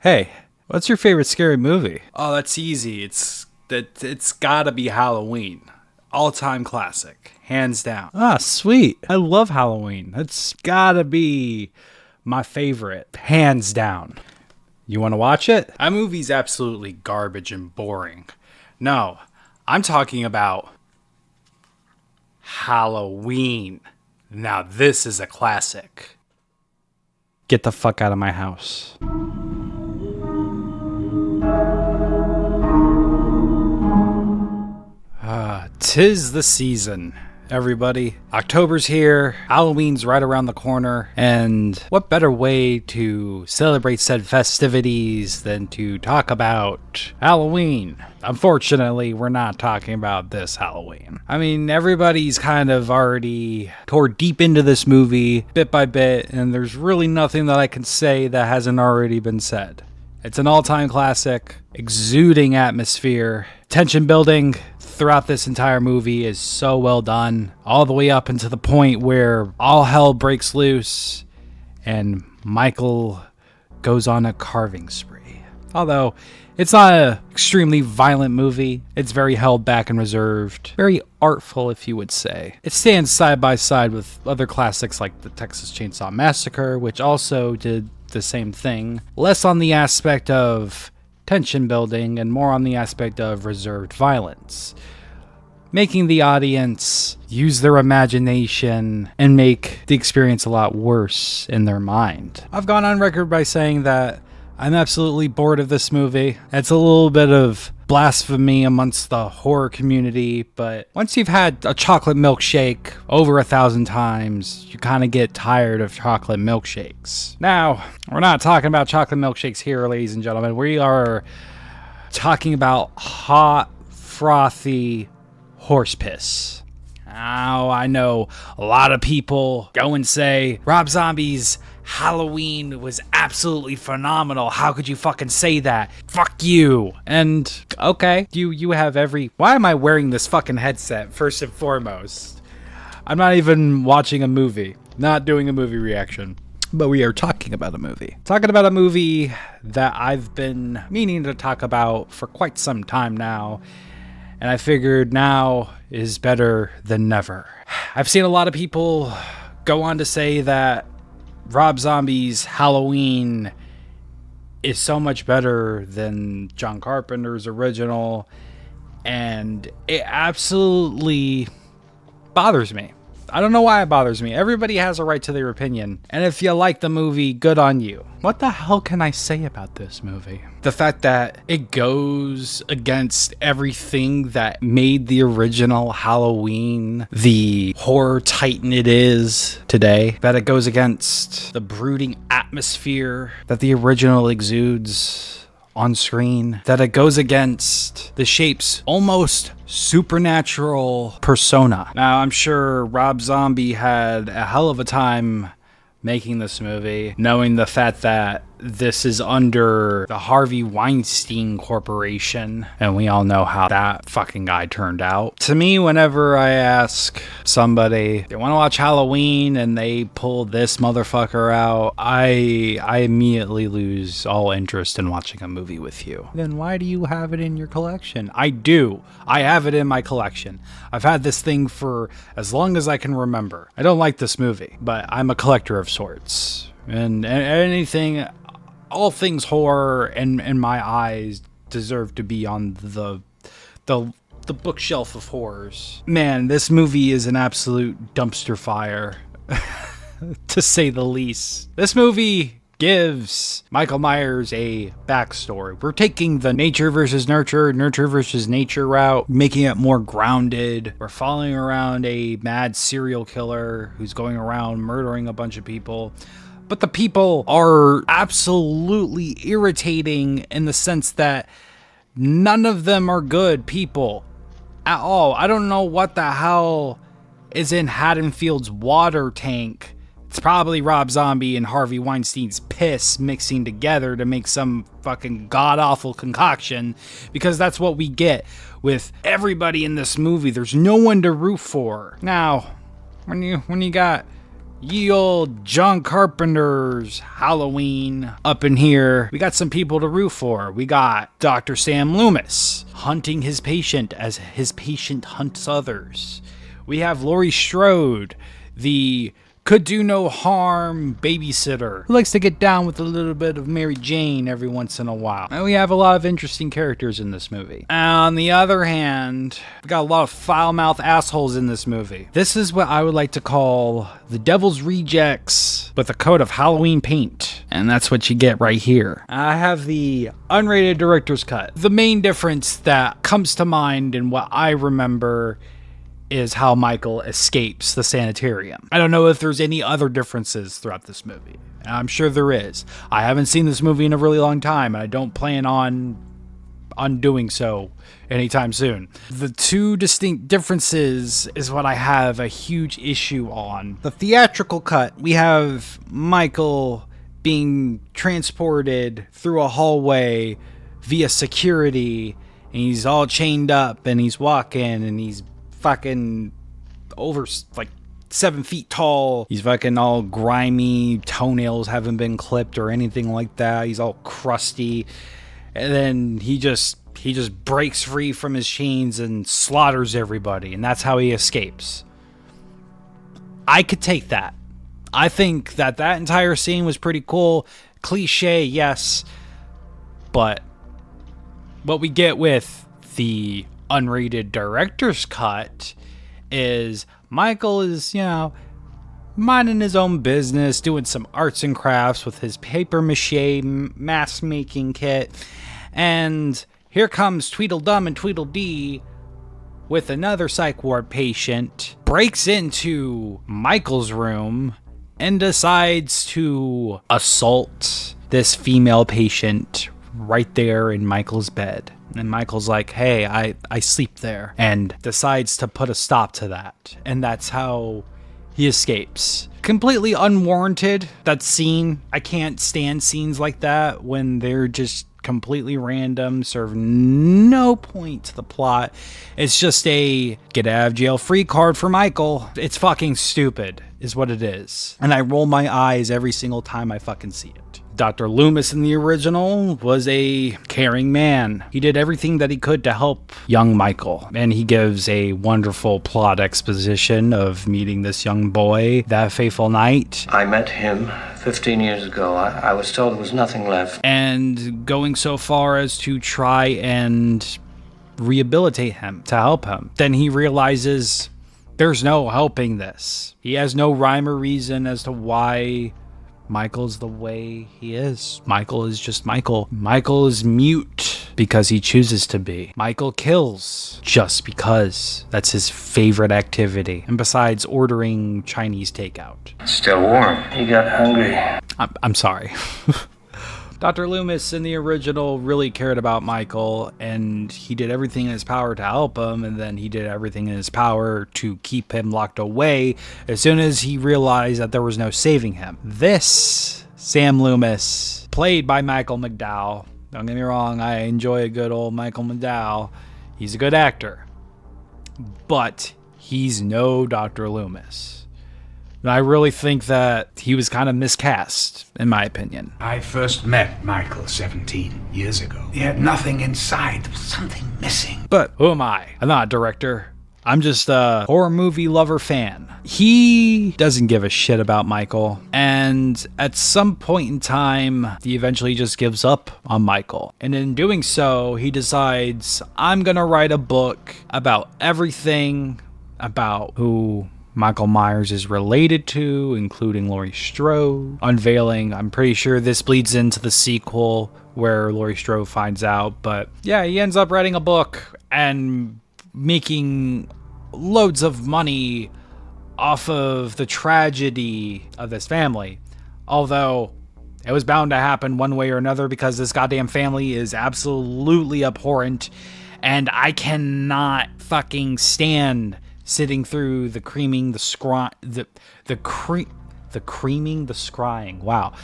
Hey, what's your favorite scary movie? Oh, that's easy. It's gotta be Halloween. All-time classic, hands down. Ah, sweet. I love Halloween. That's gotta be my favorite, hands down. You want to watch it? That movie's absolutely garbage and boring. No, I'm talking about Halloween. Now this is a classic. Get the fuck out of my house. Tis the season, everybody. October's here, Halloween's right around the corner, and what better way to celebrate said festivities than to talk about Halloween? Unfortunately, we're not talking about this Halloween. I mean, everybody's kind of already tore deep into this movie bit by bit, and there's really nothing that I can say that hasn't already been said. It's an all-time classic, exuding atmosphere, tension building throughout this entire movie is so well done, all the way up until the point where all hell breaks loose and Michael goes on a carving spree. Although it's not an extremely violent movie, it's very held back and reserved, very artful, if you would say. It stands side by side with other classics like the Texas Chainsaw Massacre, which also did the same thing, less on the aspect of tension building and more on the aspect of reserved violence, making the audience use their imagination and make the experience a lot worse in their mind. I've gone on record by saying that I'm absolutely bored of this movie. It's a little bit of blasphemy amongst the horror community, but once you've had a chocolate milkshake over 1,000 times, you kind of get tired of chocolate milkshakes. Now, we're not talking about chocolate milkshakes here, ladies and gentlemen. We are talking about hot, frothy horse piss. Now, I know a lot of people go and say, Rob Zombie's Halloween was absolutely phenomenal. How could you fucking say that? Fuck you. And okay, you have every... Why am I wearing this fucking headset first and foremost? I'm not even watching a movie, not doing a movie reaction, but we are talking about a movie. Talking about a movie that I've been meaning to talk about for quite some time now, and I figured now is better than never. I've seen a lot of people go on to say that Rob Zombie's Halloween is so much better than John Carpenter's original, and it absolutely bothers me. I don't know why it bothers me. Everybody has a right to their opinion, and if you like the movie, good on you. What the hell can I say about this movie? The fact that it goes against everything that made the original Halloween the horror titan it is today. That it goes against the brooding atmosphere that the original exudes on screen. That it goes against the Shape's almost supernatural persona. Now, I'm sure Rob Zombie had a hell of a time making this movie, knowing the fact that this is under the Harvey Weinstein Corporation, and we all know how that fucking guy turned out. To me, whenever I ask somebody, they want to watch Halloween, and they pull this motherfucker out, I immediately lose all interest in watching a movie with you. Then why do you have it in your collection? I do. I have it in my collection. I've had this thing for as long as I can remember. I don't like this movie, but I'm a collector of sorts. And anything... all things horror in my eyes deserve to be on the bookshelf of horrors. Man, this movie is an absolute dumpster fire, to say the least. This movie gives Michael Myers a backstory. We're taking the nature versus nurture versus nature route, making it more grounded. We're following around a mad serial killer who's going around murdering a bunch of people. But the people are absolutely irritating in the sense that none of them are good people at all. I don't know what the hell is in Haddonfield's water tank. It's probably Rob Zombie and Harvey Weinstein's piss mixing together to make some fucking god-awful concoction, because that's what we get with everybody in this movie. There's no one to root for. Now, when you got Ye old John Carpenter's Halloween up in here. We got some people to root for. We got Dr. Sam Loomis hunting his patient as his patient hunts others. We have Laurie Strode, the could do no harm babysitter who likes to get down with a little bit of Mary Jane every once in a while. And we have a lot of interesting characters in this movie. On the other hand, we got a lot of foul-mouthed assholes in this movie. This is what I would like to call the Devil's Rejects with a coat of Halloween paint. And that's what you get right here. I have the unrated director's cut. The main difference that comes to mind and what I remember is how Michael escapes the sanitarium. I don't know if there's any other differences throughout this movie. I'm sure there is. I haven't seen this movie in a really long time, and I don't plan on doing so anytime soon. The two distinct differences is what I have a huge issue on. The theatrical cut, we have Michael being transported through a hallway via security, and he's all chained up, and he's walking, and he's fucking over like 7 feet tall. He's fucking all grimy, toenails haven't been clipped or anything like that. He's all crusty. And then he just breaks free from his chains and slaughters everybody, and that's how he escapes. I could take that. I think that entire scene was pretty cool. Cliche, yes. But what we get with the unrated director's cut is Michael is, minding his own business, doing some arts and crafts with his paper mache mask making kit, and here comes Tweedledum and Tweedledee with another psych ward patient, breaks into Michael's room and decides to assault this female patient right there in Michael's bed. And Michael's like, hey, I sleep there, and decides to put a stop to that. And that's how he escapes. Completely unwarranted, that scene. I can't stand scenes like that when they're just completely random, serve no point to the plot. It's just a get out of jail free card for Michael. It's fucking stupid, is what it is. And I roll my eyes every single time I fucking see it. Dr. Loomis in the original was a caring man. He did everything that he could to help young Michael. And he gives a wonderful plot exposition of meeting this young boy that fateful night. I met him 15 years ago. I was told there was nothing left. And going so far as to try and rehabilitate him, to help him. Then he realizes there's no helping this. He has no rhyme or reason as to why Michael's the way he is. Michael is just Michael. Michael is mute because he chooses to be. Michael kills just because that's his favorite activity. And besides ordering Chinese takeout. Still warm. He got hungry. I'm sorry. Dr. Loomis in the original really cared about Michael, and he did everything in his power to help him, and then he did everything in his power to keep him locked away as soon as he realized that there was no saving him. This Sam Loomis, played by Michael McDowell. Don't get me wrong, I enjoy a good old Michael McDowell. He's a good actor. But he's no Dr. Loomis. And I really think that he was kind of miscast, in my opinion. I first met Michael 17 years ago. He had nothing inside. There was something missing. But who am I? I'm not a director. I'm just a horror movie lover fan. He doesn't give a shit about Michael. And at some point in time, he eventually just gives up on Michael. And in doing so, he decides, I'm going to write a book about everything about who Michael Myers is related to, including Laurie Strode. Unveiling, I'm pretty sure this bleeds into the sequel where Laurie Strode finds out. But yeah, he ends up writing a book and making loads of money off of the tragedy of this family. Although it was bound to happen one way or another because this goddamn family is absolutely abhorrent. And I cannot fucking stand sitting through the creaming, the creaming, the scrying. Wow.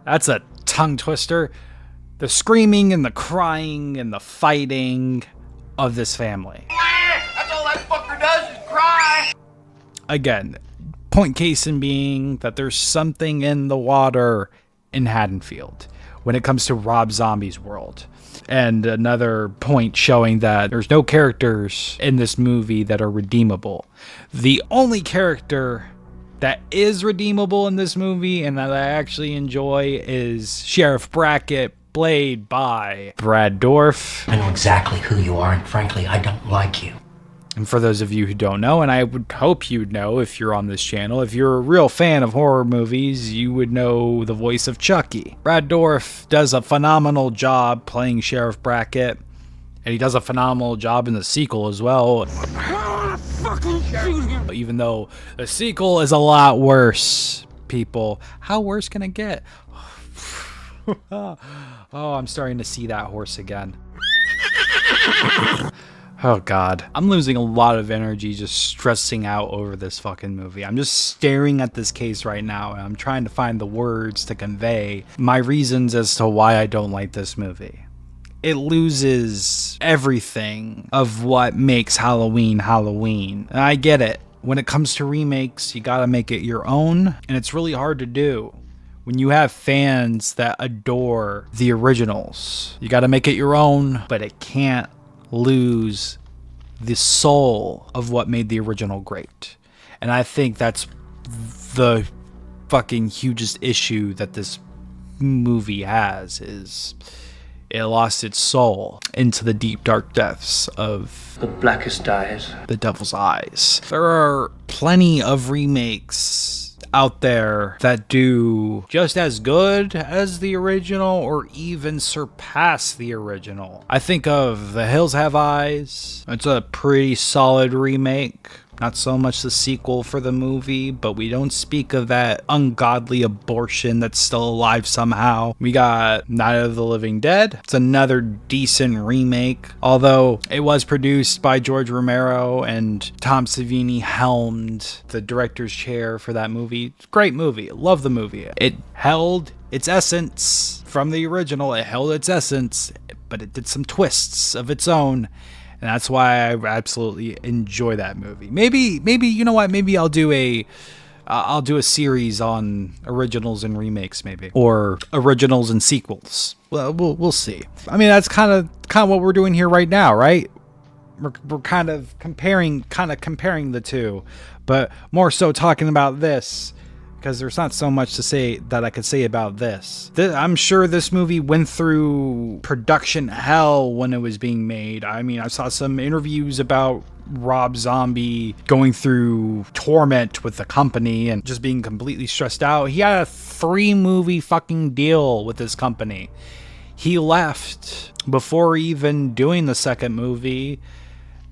That's a tongue twister. The screaming and the crying and the fighting of this family. That's all that fucker does is cry. Again, Point case in being that there's something in the water in Haddonfield when it comes to Rob Zombie's world. And another point showing that there's no characters in this movie that are redeemable. The only character that is redeemable in this movie and that I actually enjoy is Sheriff Brackett, played by Brad Dourif. I know exactly who you are, and frankly, I don't like you. And for those of you who don't know, and I would hope you'd know if you're on this channel, if you're a real fan of horror movies, you would know the voice of Chucky. Brad Dourif does a phenomenal job playing Sheriff Brackett, and he does a phenomenal job in the sequel as well. Even though the sequel is a lot worse, people. How worse can it get? Oh, I'm starting to see that horse again. Oh God, I'm losing a lot of energy just stressing out over this fucking movie. I'm just staring at this case right now and I'm trying to find the words to convey my reasons as to why I don't like this movie. It loses everything of what makes Halloween Halloween. And I get it. When it comes to remakes, you gotta make it your own, and it's really hard to do. When you have fans that adore the originals, you gotta make it your own, but it can't lose the soul of what made the original great. And I think that's the fucking hugest issue that this movie has, is it lost its soul into the deep dark depths of The blackest eyes. the devil's eyes. There are plenty of remakes out there that do just as good as the original or even surpass the original. I think of The Hills Have Eyes. It's a pretty solid remake. Not so much the sequel for the movie, but we don't speak of that ungodly abortion that's still alive somehow. We got Night of the Living Dead. It's another decent remake, although it was produced by George Romero and Tom Savini helmed the director's chair for that movie. Great movie. Love the movie. It held its essence from the original. It held its essence, but it did some twists of its own. And that's why I absolutely enjoy that movie. Maybe you know what? Maybe I'll do a series on originals and remakes, maybe, or originals and sequels. Well, we'll see. I mean, that's kind of what we're doing here right now, right? We're kind of comparing the two, but more so talking about this, because there's not so much to say that I could say about this. I'm sure this movie went through production hell when it was being made. I mean, I saw some interviews about Rob Zombie going through torment with the company and just being completely stressed out. He had a 3-movie fucking deal with this company. He left before even doing the second movie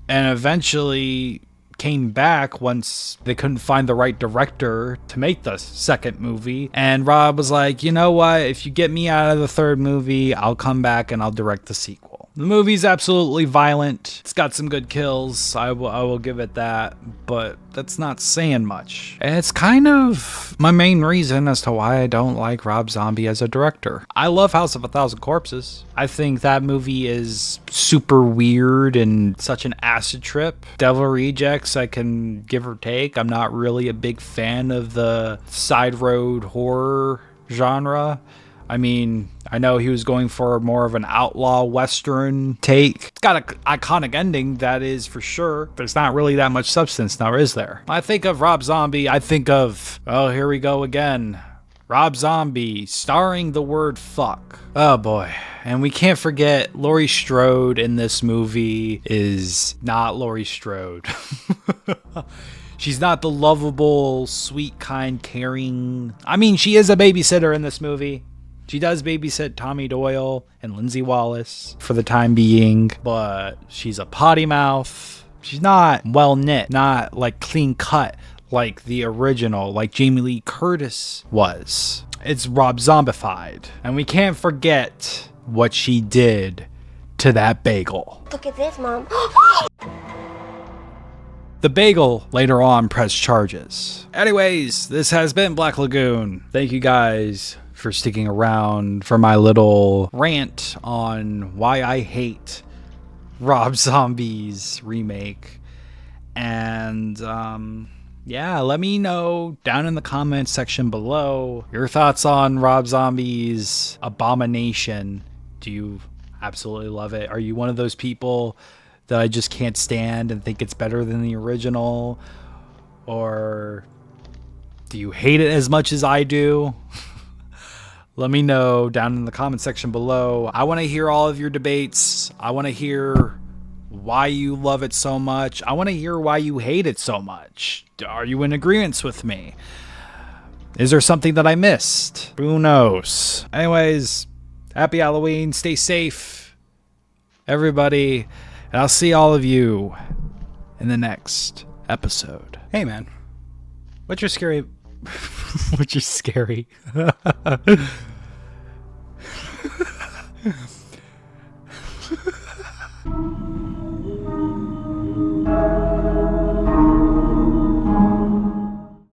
and eventually came back once they couldn't find the right director to make the second movie. And Rob was like, you know what? If you get me out of the third movie, I'll come back and I'll direct the sequel. The movie's absolutely violent. It's got some good kills. I will give it that, but that's not saying much. And it's kind of my main reason as to why I don't like Rob Zombie as a director. I love House of a Thousand Corpses. I think that movie is super weird and such an acid trip. Devil Rejects, I can give or take. I'm not really a big fan of the side road horror genre. I mean, I know he was going for more of an outlaw western take. It's got an iconic ending, that is for sure. There's not really that much substance now, is there? I think of Rob Zombie, I think of, oh, here we go again. Rob Zombie starring the word fuck. Oh boy. And we can't forget Laurie Strode in this movie is not Laurie Strode. She's not the lovable, sweet, kind, caring. I mean, she is a babysitter in this movie. She does babysit Tommy Doyle and Lindsay Wallace for the time being, but she's a potty mouth. She's not well knit, not like clean cut like the original, like Jamie Lee Curtis was. It's Rob Zombified. And we can't forget what she did to that bagel. Look at this, Mom. The bagel later on pressed charges. Anyways, this has been Black Lagoon. Thank you guys for sticking around for my little rant on why I hate Rob Zombie's remake. And Yeah, let me know down in the comments section below your thoughts on Rob Zombie's Abomination. Do you absolutely love it? Are you one of those people that I just can't stand and think it's better than the original? Or do you hate it as much as I do? Let me know down in the comment section below. I want to hear all of your debates. I want to hear why you love it so much. I want to hear why you hate it so much. Are you in agreement with me? Is there something that I missed? Who knows? Anyways, happy Halloween. Stay safe, everybody. And I'll see all of you in the next episode. Hey, man. What's your scary... Which is scary.